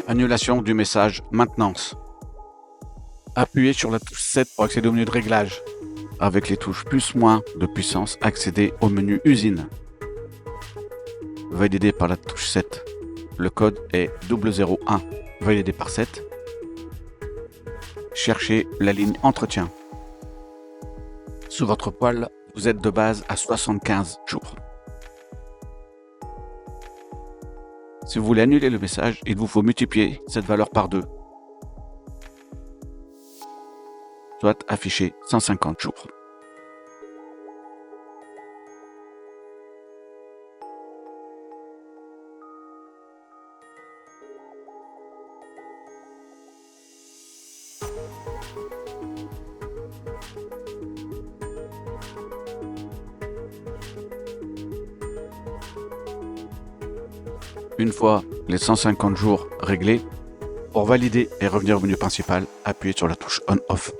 Annulation du message maintenance. Appuyez sur la touche 7 pour accéder au menu de réglage. Avec les touches plus/moins de puissance, accédez au menu usine. Validez par la touche 7. Le code est 001. Validez par 7. Cherchez la ligne entretien. Sous votre poêle, vous êtes de base à 75 jours. Si vous voulez annuler le message, il vous faut multiplier cette valeur par 2. Soit afficher 150 jours. Une fois les 150 jours réglés, pour valider et revenir au menu principal, appuyez sur la touche On/Off.